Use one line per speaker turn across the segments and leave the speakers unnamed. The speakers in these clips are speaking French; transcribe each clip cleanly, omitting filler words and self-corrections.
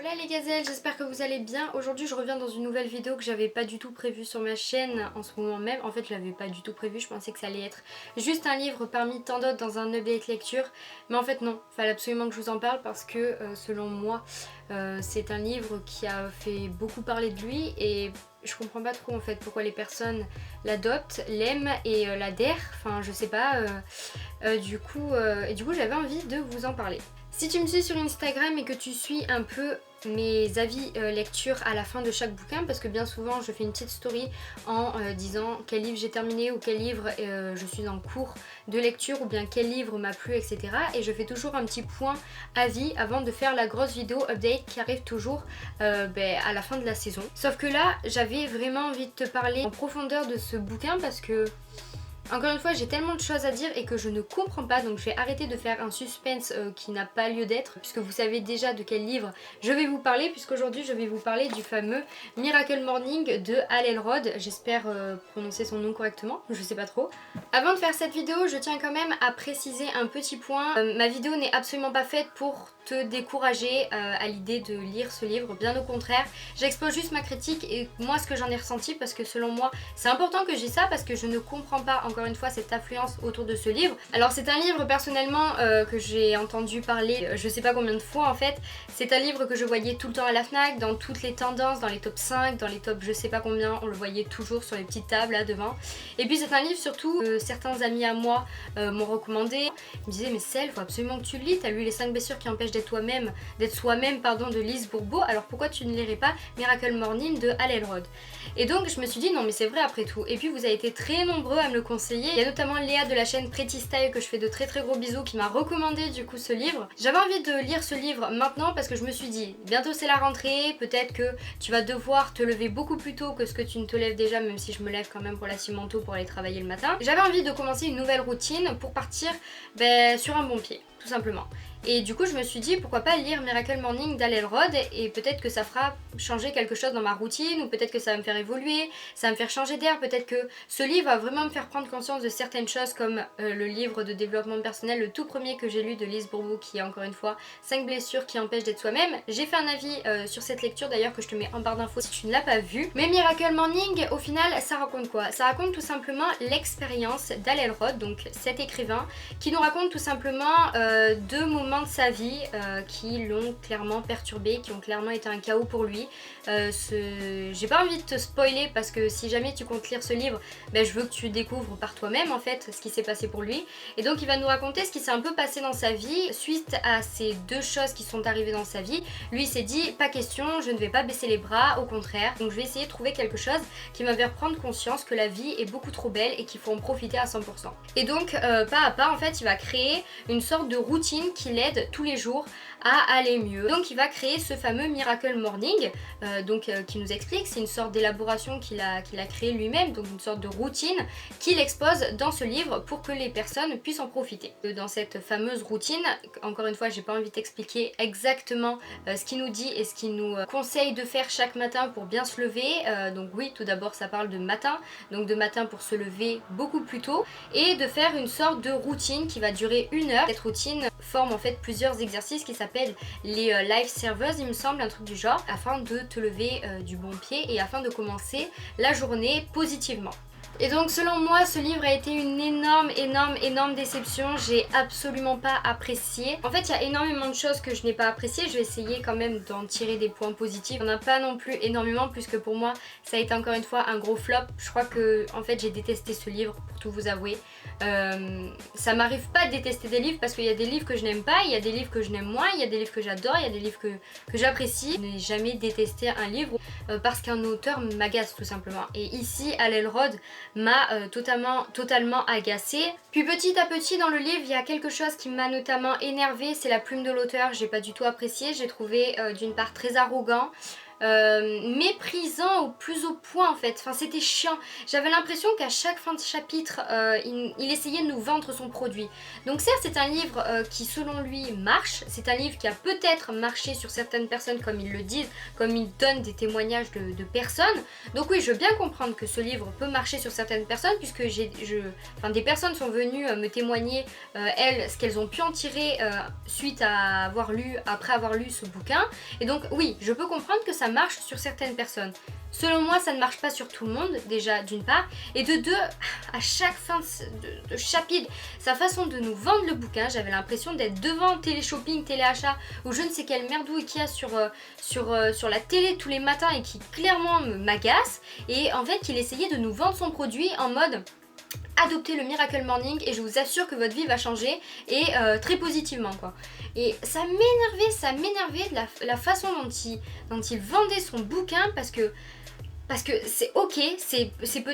Hola les gazelles, j'espère que vous allez bien. Aujourd'hui je reviens dans une nouvelle vidéo que j'avais pas du tout prévue sur ma chaîne en ce moment même. En fait je l'avais pas du tout prévu, je pensais que ça allait être juste un livre parmi tant d'autres dans un update lecture. Mais en fait non, il fallait absolument que je vous en parle parce que selon moi c'est un livre qui a fait beaucoup parler de lui et je comprends pas trop en fait pourquoi les personnes l'adoptent, l'aiment et l'adhèrent. Enfin je sais pas, du coup j'avais envie de vous en parler. Si tu me suis sur Instagram et que tu suis un peu mes avis lecture à la fin de chaque bouquin, parce que bien souvent je fais une petite story en disant quel livre j'ai terminé ou quel livre je suis en cours de lecture ou bien quel livre m'a plu, etc. Et je fais toujours un petit point avis avant de faire la grosse vidéo update qui arrive toujours à la fin de la saison. Sauf que là j'avais vraiment envie de te parler en profondeur de ce bouquin parce que encore une fois, j'ai tellement de choses à dire et que je ne comprends pas, donc je vais arrêter de faire un suspense qui n'a pas lieu d'être, puisque vous savez déjà de quel livre je vais vous parler, puisqu'aujourd'hui je vais vous parler du fameux Miracle Morning de Hal Elrod. J'espère prononcer son nom correctement, je sais pas trop. Avant de faire cette vidéo, je tiens quand même à préciser un petit point. Ma vidéo n'est absolument pas faite pour te décourager à l'idée de lire ce livre, bien au contraire. J'expose juste ma critique et moi ce que j'en ai ressenti, parce que selon moi c'est important que j'ai ça, parce que je ne comprends pas encore une fois cette affluence autour de ce livre. Alors c'est un livre personnellement que j'ai entendu parler je sais pas combien de fois en fait. C'est un livre que je voyais tout le temps à la FNAC, dans toutes les tendances, dans les top 5, dans les top je sais pas combien, on le voyait toujours sur les petites tables là devant. Et puis c'est un livre surtout certains amis à moi m'ont recommandé. Ils me disaient mais Cel, faut absolument que tu le lis, t'as lu les 5 blessures qui empêchent d'être soi-même de Lise Bourbeau, alors pourquoi tu ne lirais pas Miracle Morning de Hal Elrod? Et donc je me suis dit non mais c'est vrai après tout. Et puis vous avez été très nombreux à me le conseiller. Il y a notamment Léa de la chaîne Pretty Style que je fais de très très gros bisous qui m'a recommandé du coup ce livre. J'avais envie de lire ce livre maintenant parce que je me suis dit bientôt c'est la rentrée, peut-être que tu vas devoir te lever beaucoup plus tôt que ce que tu ne te lèves déjà, même si je me lève quand même relativement tôt pour aller travailler le matin. J'avais envie de commencer une nouvelle routine pour partir sur un bon pied, tout simplement. Et du coup je me suis dit pourquoi pas lire Miracle Morning d'Hal Elrod et peut-être que ça fera changer quelque chose dans ma routine, ou peut-être que ça va me faire évoluer, ça va me faire changer d'air, peut-être que ce livre va vraiment me faire prendre conscience de certaines choses comme le livre de développement personnel, le tout premier que j'ai lu de Lise Bourbeau qui est encore une fois 5 blessures qui empêchent d'être soi-même. J'ai fait un avis sur cette lecture d'ailleurs que je te mets en barre d'infos si tu ne l'as pas vu. Mais Miracle Morning au final ça raconte quoi? Ça raconte tout simplement l'expérience d'Hal Elrod, donc cet écrivain qui nous raconte tout simplement 2 moments de sa vie qui l'ont clairement perturbé, qui ont clairement été un chaos pour lui. J'ai pas envie de te spoiler parce que si jamais tu comptes lire ce livre, je veux que tu découvres par toi-même en fait ce qui s'est passé pour lui. Et donc il va nous raconter ce qui s'est un peu passé dans sa vie suite à ces 2 choses qui sont arrivées dans sa vie. Lui s'est dit pas question, je ne vais pas baisser les bras, au contraire. Donc je vais essayer de trouver quelque chose qui va me faire prendre conscience que la vie est beaucoup trop belle et qu'il faut en profiter à 100%. Et donc pas à pas en fait il va créer une sorte de routine qui l'aide tous les jours à aller mieux. Donc il va créer ce fameux Miracle Morning qui nous explique, c'est une sorte d'élaboration qu'il a créé lui-même, donc une sorte de routine qu'il expose dans ce livre pour que les personnes puissent en profiter. Dans cette fameuse routine, encore une fois j'ai pas envie de t'expliquer exactement ce qu'il nous dit et ce qu'il nous conseille de faire chaque matin pour bien se lever. Donc oui, tout d'abord ça parle de matin, donc de matin pour se lever beaucoup plus tôt et de faire une sorte de routine qui va durer 1 heure. Cette routine forme en fait plusieurs exercices qui s'appellent les life servers, il me semble, un truc du genre, afin de te lever du bon pied et afin de commencer la journée positivement. Et donc selon moi ce livre a été une énorme déception, j'ai absolument pas apprécié. En fait il y a énormément de choses que je n'ai pas appréciées, je vais essayer quand même d'en tirer des points positifs. Il n'y en a pas non plus énormément puisque pour moi ça a été encore une fois un gros flop. Je crois que en fait j'ai détesté ce livre pour tout vous avouer. Ça m'arrive pas de détester des livres parce qu'il y a des livres que je n'aime pas, il y a des livres que je n'aime moins, il y a des livres que j'adore, il y a des livres que j'apprécie. Je n'ai jamais détesté un livre parce qu'un auteur m'agace tout simplement. Et ici Hal Elrod m'a totalement agacée. Puis petit à petit dans le livre il y a quelque chose qui m'a notamment énervée, c'est la plume de l'auteur. J'ai pas du tout apprécié, j'ai trouvé d'une part très arrogant. méprisant au plus au point en fait. Enfin c'était chiant. J'avais l'impression qu'à chaque fin de chapitre, il essayait de nous vendre son produit. Donc certes c'est un livre qui selon lui marche, c'est un livre qui a peut-être marché sur certaines personnes comme ils le disent, comme ils donnent des témoignages de personnes. Donc oui, je veux bien comprendre que ce livre peut marcher sur certaines personnes puisque des personnes sont venues me témoigner elles ce qu'elles ont pu en tirer après avoir lu ce bouquin. Et donc oui, je peux comprendre que ça marche sur certaines personnes. Selon moi, ça ne marche pas sur tout le monde, déjà d'une part, et de deux, à chaque fin de chapitre, sa façon de nous vendre le bouquin, j'avais l'impression d'être devant télé-shopping, télé-achat, ou je ne sais quelle merdouille qu'il y a sur la télé tous les matins et qui clairement m'agace, et en fait, il essayait de nous vendre son produit en mode... Adoptez le Miracle Morning et je vous assure que votre vie va changer et très positivement quoi. Et ça m'énervait de la façon dont il vendait son bouquin parce que c'est ok,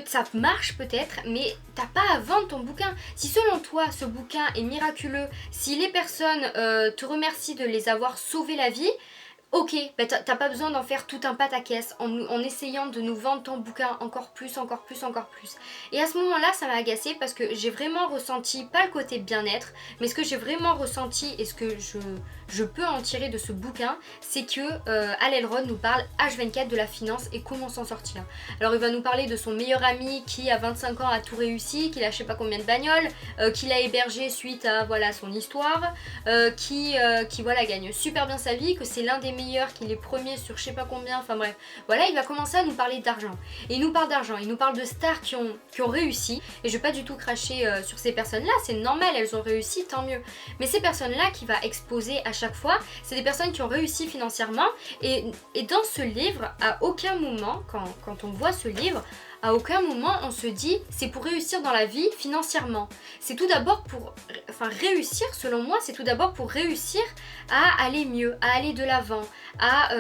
ça marche peut-être, mais t'as pas à vendre ton bouquin. Si selon toi ce bouquin est miraculeux, si les personnes te remercient de les avoir sauvé la vie, ok, bah t'as pas besoin d'en faire tout un pataquès en essayant de nous vendre ton bouquin encore plus. Et à ce moment-là, ça m'a agacée parce que j'ai vraiment ressenti, pas le côté bien-être, mais ce que j'ai vraiment ressenti et ce que je peux en tirer de ce bouquin, c'est que Hal Elrod nous parle H24 de la finance et comment s'en sortir. Alors il va nous parler de son meilleur ami qui à 25 ans a tout réussi, qu'il a je sais pas combien de bagnoles, qu'il a hébergé suite à voilà son histoire, qui voilà gagne super bien sa vie, que c'est l'un des meilleurs, qu'il est premier sur je sais pas combien, enfin bref. Voilà, il va commencer à nous parler d'argent. Et il nous parle d'argent, il nous parle de stars qui ont réussi. Et je vais pas du tout cracher sur ces personnes-là, c'est normal, elles ont réussi, tant mieux. Mais ces personnes-là qui va exposer à chaque fois, c'est des personnes qui ont réussi financièrement. Et dans ce livre, à aucun moment, quand on voit ce livre, à aucun moment on se dit c'est pour réussir dans la vie financièrement. C'est tout d'abord pour... réussir selon moi, c'est tout d'abord pour réussir à aller mieux, à aller de l'avant, à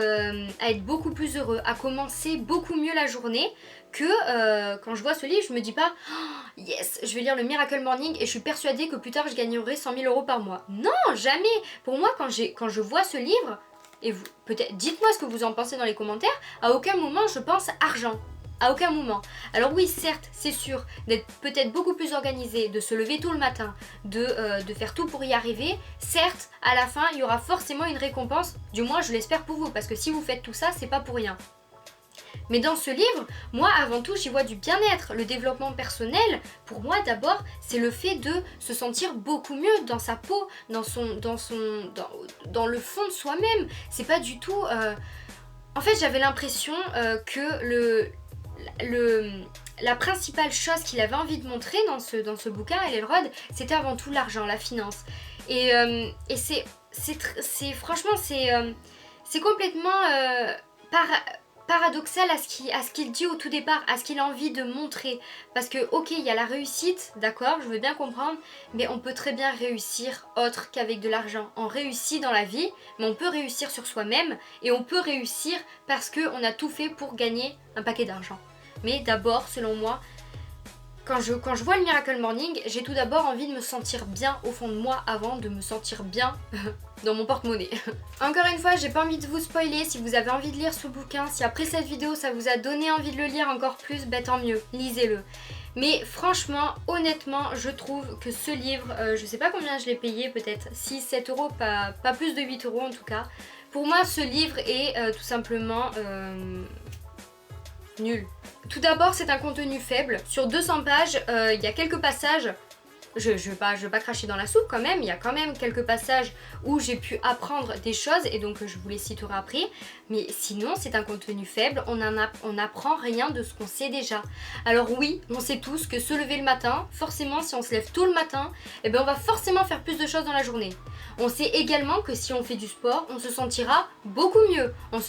être beaucoup plus heureux, à commencer beaucoup mieux la journée que quand je vois ce livre, je me dis pas oh, yes, je vais lire le Miracle Morning et je suis persuadée que plus tard je gagnerai 100 000 euros par mois. Non, jamais. Pour moi, quand je vois ce livre, et vous, peut-être, dites-moi ce que vous en pensez dans les commentaires, à aucun moment je pense argent. À aucun moment. Alors oui, certes, c'est sûr, d'être peut-être beaucoup plus organisé, de se lever tôt le matin, de faire tout pour y arriver. Certes, à la fin, il y aura forcément une récompense, du moins je l'espère pour vous, parce que si vous faites tout ça, c'est pas pour rien. Mais dans ce livre, moi avant tout j'y vois du bien-être, le développement personnel. Pour moi d'abord c'est le fait de se sentir beaucoup mieux dans sa peau, dans le fond de soi-même. C'est pas du tout... En fait j'avais l'impression que la principale chose qu'il avait envie de montrer dans ce bouquin, Hal Elrod, c'était avant tout l'argent, la finance. Et franchement c'est complètement paradoxal à ce qu'il dit au tout départ, à ce qu'il a envie de montrer. Parce que ok, il y a la réussite, d'accord, je veux bien comprendre, mais on peut très bien réussir autre qu'avec de l'argent. On réussit dans la vie, mais on peut réussir sur soi-même, et on peut réussir parce qu'on a tout fait pour gagner un paquet d'argent. Mais d'abord, selon moi, quand je vois le Miracle Morning, j'ai tout d'abord envie de me sentir bien au fond de moi avant de me sentir bien dans mon porte-monnaie. Encore une fois, j'ai pas envie de vous spoiler. Si vous avez envie de lire ce bouquin, si après cette vidéo ça vous a donné envie de le lire encore plus, bah tant mieux, lisez-le. Mais franchement, honnêtement, je trouve que ce livre, je sais pas combien je l'ai payé, peut-être 6-7 euros, pas plus de 8 euros en tout cas. Pour moi, ce livre est tout simplement... nul. Tout d'abord, c'est un contenu faible. Sur 200 pages, il y a quelques passages, je vais pas cracher dans la soupe quand même, il y a quand même quelques passages où j'ai pu apprendre des choses et donc je vous les citerai après. Mais sinon, c'est un contenu faible, on n'apprend rien de ce qu'on sait déjà. Alors oui, on sait tous que se lever le matin, forcément si on se lève tôt le matin, eh ben on va forcément faire plus de choses dans la journée. On sait également que si on fait du sport, on se sentira beaucoup mieux. On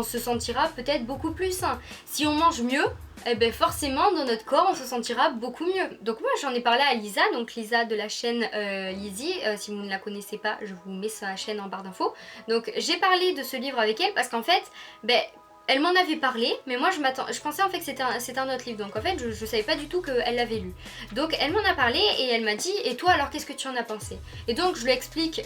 se sentira peut-être beaucoup plus sain. Si on mange mieux, eh ben forcément dans notre corps on se sentira beaucoup mieux. Donc moi j'en ai parlé à Lisa, donc Lisa de la chaîne Lizzie, si vous ne la connaissez pas, je vous mets sa chaîne en barre d'infos. Donc j'ai parlé de ce livre avec elle parce qu'en fait, Elle m'en avait parlé, mais moi je pensais en fait que c'était un autre livre, donc en fait je savais pas du tout qu'elle l'avait lu. Donc elle m'en a parlé et elle m'a dit et toi alors qu'est-ce que tu en as pensé? Et donc je lui explique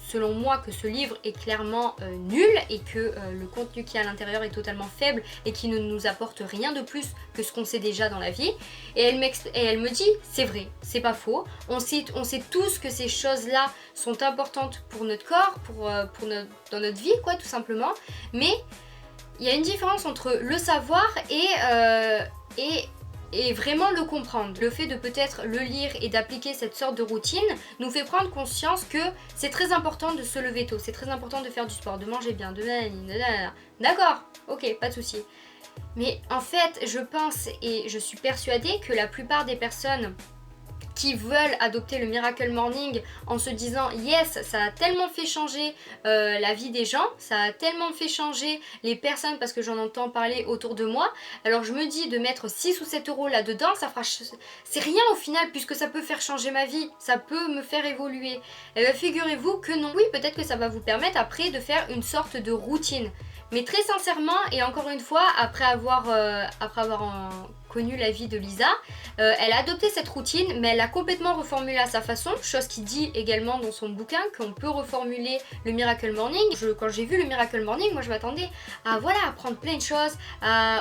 selon moi que ce livre est clairement nul et que le contenu qui est à l'intérieur est totalement faible et qui ne nous apporte rien de plus que ce qu'on sait déjà dans la vie. Et elle me dit c'est vrai, c'est pas faux, on sait tous que ces choses-là sont importantes pour notre corps, dans notre vie quoi tout simplement, mais il y a une différence entre le savoir et vraiment le comprendre. Le fait de peut-être le lire et d'appliquer cette sorte de routine nous fait prendre conscience que c'est très important de se lever tôt, c'est très important de faire du sport, de manger bien, de nanana. D'accord, ok, pas de souci. Mais en fait, je pense et je suis persuadée que la plupart des personnes qui veulent adopter le Miracle Morning en se disant yes, ça a tellement fait changer la vie des gens, ça a tellement fait changer les personnes parce que j'en entends parler autour de moi, alors je me dis de mettre 6 ou 7 euros là-dedans, c'est rien au final puisque ça peut faire changer ma vie, ça peut me faire évoluer. Et bien figurez-vous que non, oui peut-être que ça va vous permettre après de faire une sorte de routine. Mais très sincèrement, et encore une fois, après avoir connu la vie de Lisa, elle a adopté cette routine, mais elle l'a complètement reformulée à sa façon, chose qui dit également dans son bouquin qu'on peut reformuler le Miracle Morning. Quand j'ai vu le Miracle Morning, moi je m'attendais à voilà, apprendre plein de choses,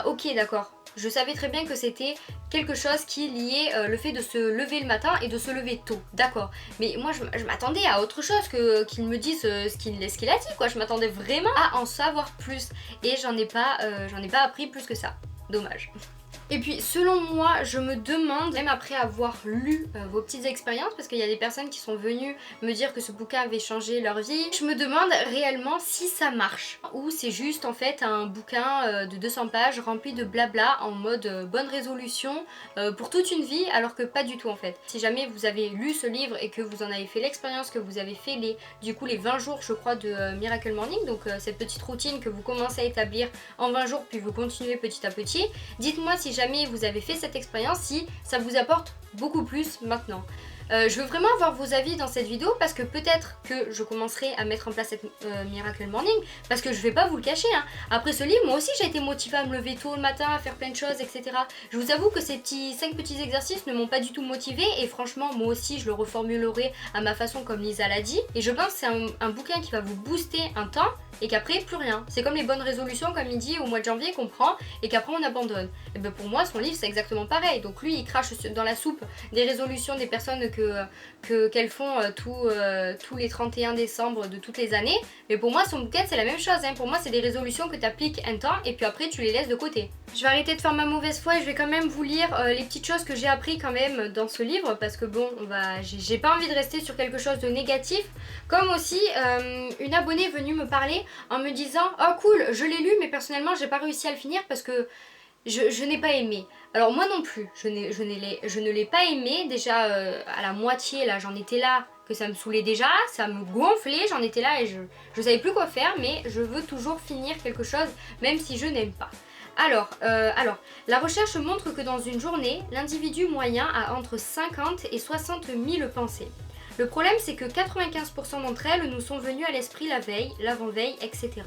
ok d'accord. Je savais très bien que c'était quelque chose qui liait le fait de se lever le matin et de se lever tôt, d'accord. Mais moi je m'attendais à autre chose qu'il me dise ce qu'il a dit quoi. Je m'attendais vraiment à en savoir plus et j'en ai pas appris plus que ça. Dommage. Et puis selon moi, je me demande, même après avoir lu vos petites expériences, parce qu'il y a des personnes qui sont venues me dire que ce bouquin avait changé leur vie, je me demande réellement si ça marche. Ou c'est juste en fait un bouquin de 200 pages rempli de blabla en mode bonne résolution pour toute une vie, alors que pas du tout en fait. Si jamais vous avez lu ce livre et que vous en avez fait l'expérience, que vous avez fait les 20 jours je crois de Miracle Morning, donc cette petite routine que vous commencez à établir en 20 jours puis vous continuez petit à petit, dites-moi si jamais vous avez fait cette expérience, si ça vous apporte beaucoup plus maintenant. Je veux vraiment avoir vos avis dans cette vidéo parce que peut-être que je commencerai à mettre en place cette Miracle Morning, parce que je vais pas vous le cacher, hein. Après ce livre, moi aussi j'ai été motivée à me lever tôt le matin, à faire plein de choses, etc. Je vous avoue que ces 5 petits exercices ne m'ont pas du tout motivée et franchement moi aussi je le reformulerai à ma façon comme Lisa l'a dit, et je pense que c'est un bouquin qui va vous booster un temps et qu'après plus rien. C'est comme les bonnes résolutions comme il dit au mois de janvier qu'on prend et qu'après on abandonne. Et bien pour moi son livre c'est exactement pareil, donc lui il crache dans la soupe des résolutions des personnes qu'elles font tous les 31 décembre de toutes les années, mais pour moi son bouquin c'est la même chose, hein. Pour moi c'est des résolutions que tu appliques un temps et puis après tu les laisses de côté. Je vais arrêter de faire ma mauvaise foi et je vais quand même vous lire les petites choses que j'ai appris quand même dans ce livre, parce que bon, j'ai pas envie de rester sur quelque chose de négatif. Comme aussi une abonnée est venue me parler en me disant oh cool, je l'ai lu mais personnellement j'ai pas réussi à le finir parce que je n'ai pas aimé. Alors moi non plus, je ne l'ai pas aimé, déjà à la moitié là, j'en étais là que ça me saoulait déjà, ça me gonflait, j'en étais là et je savais plus quoi faire, mais je veux toujours finir quelque chose même si je n'aime pas. Alors, la recherche montre que dans une journée, l'individu moyen a entre 50 et 60 000 pensées. Le problème c'est que 95% d'entre elles nous sont venues à l'esprit la veille, l'avant-veille, etc.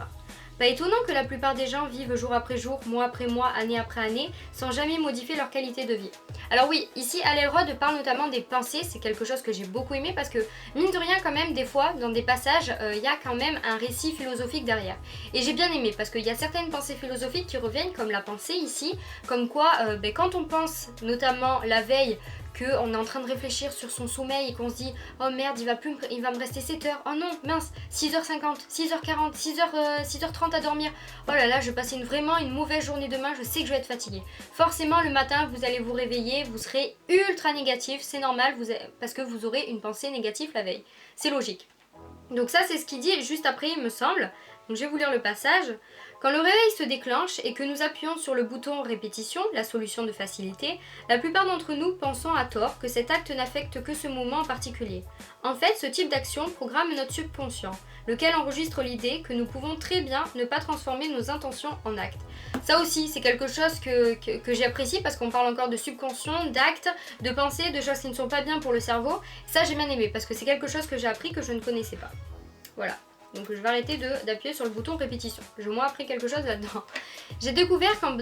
Pas étonnant que la plupart des gens vivent jour après jour, mois après mois, année après année, sans jamais modifier leur qualité de vie. Alors oui, ici Hal Elrod parle notamment des pensées, c'est quelque chose que j'ai beaucoup aimé parce que mine de rien quand même des fois dans des passages il y a quand même un récit philosophique derrière. Et j'ai bien aimé parce qu'il y a certaines pensées philosophiques qui reviennent comme la pensée ici, comme quoi quand on pense notamment la veille qu'on est en train de réfléchir sur son sommeil et qu'on se dit oh merde il va me rester 7 heures, oh non mince 6h50, 6h40, 6h30 à dormir, oh là là je vais passer vraiment une mauvaise journée demain, je sais que je vais être fatiguée. Forcément le matin vous allez vous réveiller, vous serez ultra négatif, c'est normal parce que vous aurez une pensée négative la veille, c'est logique. Donc ça c'est ce qu'il dit juste après il me semble, donc je vais vous lire le passage. Quand le réveil se déclenche et que nous appuyons sur le bouton répétition, la solution de facilité, la plupart d'entre nous pensons à tort que cet acte n'affecte que ce moment en particulier. En fait, ce type d'action programme notre subconscient, lequel enregistre l'idée que nous pouvons très bien ne pas transformer nos intentions en actes. Ça aussi, c'est quelque chose que j'apprécie parce qu'on parle encore de subconscient, d'actes, de pensées, de choses qui ne sont pas bien pour le cerveau. Ça, j'ai bien aimé parce que c'est quelque chose que j'ai appris que je ne connaissais pas. Voilà. Donc je vais arrêter d'appuyer sur le bouton répétition. Je vais au moins appris quelque chose là-dedans. J'ai découvert qu'en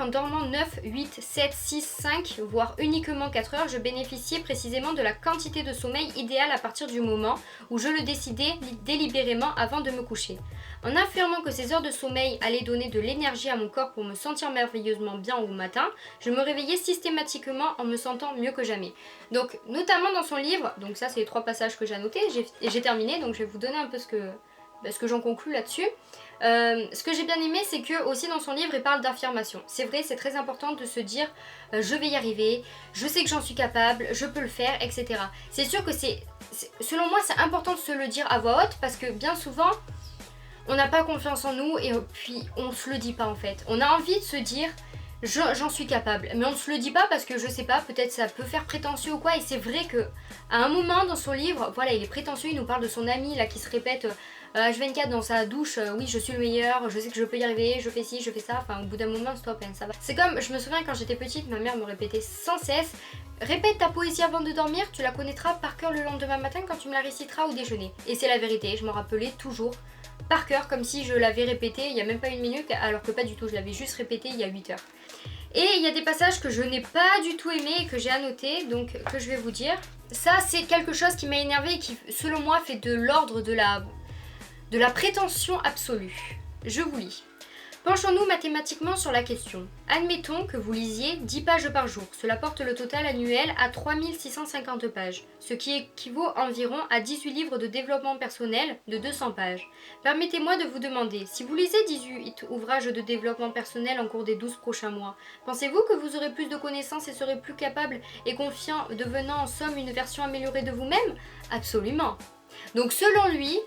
dormant 9, 8, 7, 6, 5, voire uniquement 4 heures, je bénéficiais précisément de la quantité de sommeil idéale à partir du moment où je le décidais délibérément avant de me coucher. En affirmant que ces heures de sommeil allaient donner de l'énergie à mon corps pour me sentir merveilleusement bien au matin, je me réveillais systématiquement en me sentant mieux que jamais. Donc notamment dans son livre, donc ça c'est les 3 passages que j'ai annotés, j'ai terminé, donc je vais vous donner un peu ce que j'en conclus là-dessus. Ce que j'ai bien aimé, c'est que aussi dans son livre il parle d'affirmation. C'est vrai, c'est très important de se dire je vais y arriver, je sais que j'en suis capable, je peux le faire, etc. C'est sûr que selon moi c'est important de se le dire à voix haute, parce que bien souvent on n'a pas confiance en nous et puis on se le dit pas en fait. On a envie de se dire j'en suis capable, mais on ne se le dit pas parce que je sais pas, peut-être ça peut faire prétentieux ou quoi. Et c'est vrai que à un moment dans son livre, voilà, il est prétentieux, il nous parle de son ami là qui se répète H24 dans sa douche, oui je suis le meilleur, je sais que je peux y arriver, je fais ci, je fais ça. Enfin au bout d'un moment stop, hein, ça va. C'est comme, je me souviens quand j'étais petite, ma mère me répétait sans cesse répète ta poésie avant de dormir, tu la connaîtras par cœur le lendemain matin quand tu me la réciteras au déjeuner. Et c'est la vérité, je m'en rappelais toujours par cœur, comme si je l'avais répété il y a même pas une minute, alors que pas du tout, je l'avais juste répété il y a 8 heures. Et il y a des passages que je n'ai pas du tout aimé et que j'ai annotés, donc que je vais vous dire. Ça c'est quelque chose qui m'a énervé et qui selon moi fait de l'ordre de la prétention absolue. Je vous lis. Penchons-nous mathématiquement sur la question. Admettons que vous lisiez 10 pages par jour. Cela porte le total annuel à 3650 pages, ce qui équivaut environ à 18 livres de développement personnel de 200 pages. Permettez-moi de vous demander, si vous lisez 18 ouvrages de développement personnel en cours des 12 prochains mois, pensez-vous que vous aurez plus de connaissances et serez plus capable et confiant, devenant en somme une version améliorée de vous-même? Absolument. Donc selon lui,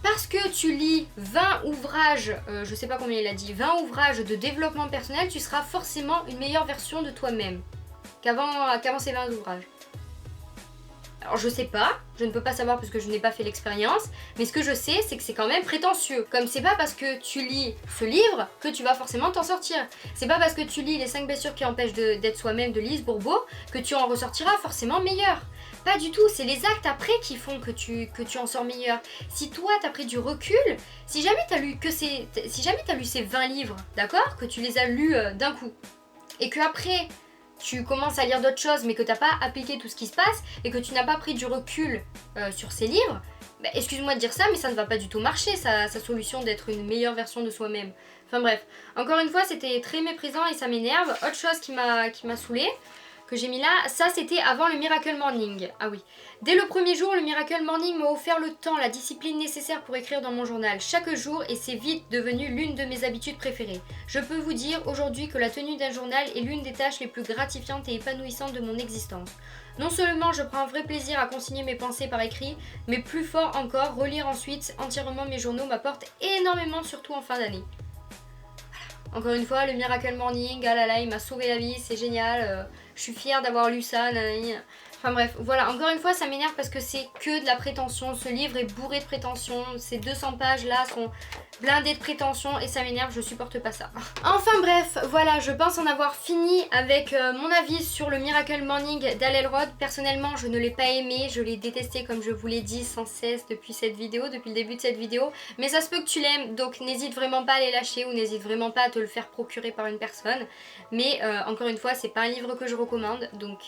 parce que tu lis 20 ouvrages, je sais pas combien il a dit, 20 ouvrages de développement personnel, tu seras forcément une meilleure version de toi-même qu'avant ces 20 ouvrages. Alors je sais pas, je ne peux pas savoir parce que je n'ai pas fait l'expérience, mais ce que je sais c'est que c'est quand même prétentieux. Comme c'est pas parce que tu lis ce livre que tu vas forcément t'en sortir. C'est pas parce que tu lis les 5 blessures qui empêchent d'être soi-même de Lise Bourbeau que tu en ressortiras forcément meilleur. Pas du tout, c'est les actes après qui font que tu en sors meilleur. Si toi t'as pris du recul, si jamais t'as lu ces 20 livres, d'accord, que tu les as lus d'un coup, et que après tu commences à lire d'autres choses mais que t'as pas appliqué tout ce qui se passe et que tu n'as pas pris du recul sur ces livres, bah, excuse-moi de dire ça mais ça ne va pas du tout marcher sa solution d'être une meilleure version de soi-même. Enfin bref, encore une fois c'était très méprisant et ça m'énerve. Autre chose qui m'a saoulée, que j'ai mis là, ça c'était avant le Miracle Morning. Ah oui. Dès le premier jour, le Miracle Morning m'a offert le temps, la discipline nécessaire pour écrire dans mon journal chaque jour et c'est vite devenu l'une de mes habitudes préférées. Je peux vous dire aujourd'hui que la tenue d'un journal est l'une des tâches les plus gratifiantes et épanouissantes de mon existence. Non seulement je prends un vrai plaisir à consigner mes pensées par écrit, mais plus fort encore, relire ensuite entièrement mes journaux m'apporte énormément, surtout en fin d'année. Encore une fois, le Miracle Morning, ah là là, il m'a sauvé la vie, c'est génial, je suis fière d'avoir lu ça, nanani. Enfin bref, voilà, encore une fois ça m'énerve parce que c'est que de la prétention, ce livre est bourré de prétention, ces 200 pages là sont blindées de prétention et ça m'énerve, je supporte pas ça. Enfin bref, voilà, je pense en avoir fini avec mon avis sur le Miracle Morning d'Hal Elrod. Personnellement je ne l'ai pas aimé, je l'ai détesté comme je vous l'ai dit sans cesse depuis le début de cette vidéo, mais ça se peut que tu l'aimes, donc n'hésite vraiment pas à les lâcher ou n'hésite vraiment pas à te le faire procurer par une personne, mais encore une fois c'est pas un livre que je recommande, donc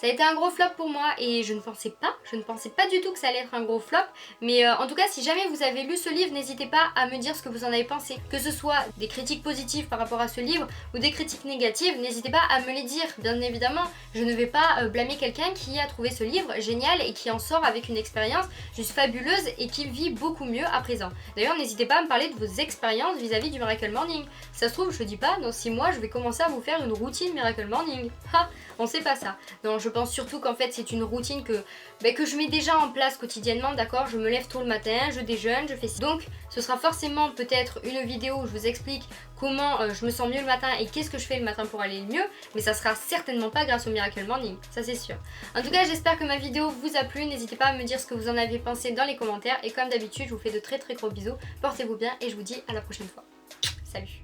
ça a été un gros flop pour moi et je ne pensais pas du tout que ça allait être un gros flop. Mais en tout cas, si jamais vous avez lu ce livre, n'hésitez pas à me dire ce que vous en avez pensé. Que ce soit des critiques positives par rapport à ce livre ou des critiques négatives, n'hésitez pas à me les dire. Bien évidemment, je ne vais pas blâmer quelqu'un qui a trouvé ce livre génial et qui en sort avec une expérience juste fabuleuse et qui vit beaucoup mieux à présent. D'ailleurs, n'hésitez pas à me parler de vos expériences vis-à-vis du Miracle Morning. Si ça se trouve, je dis pas, dans 6 mois, je vais commencer à vous faire une routine Miracle Morning. Ha, on sait pas ça. Non, je pense surtout qu'en fait c'est une routine que je mets déjà en place quotidiennement, d'accord. Je me lève tôt le matin, je déjeune, je fais ci. Donc ce sera forcément peut-être une vidéo où je vous explique comment je me sens mieux le matin et qu'est-ce que je fais le matin pour aller mieux, mais ça sera certainement pas grâce au Miracle Morning, ça c'est sûr. En tout cas j'espère que ma vidéo vous a plu, n'hésitez pas à me dire ce que vous en avez pensé dans les commentaires et comme d'habitude je vous fais de très gros bisous, portez-vous bien et je vous dis à la prochaine fois. Salut!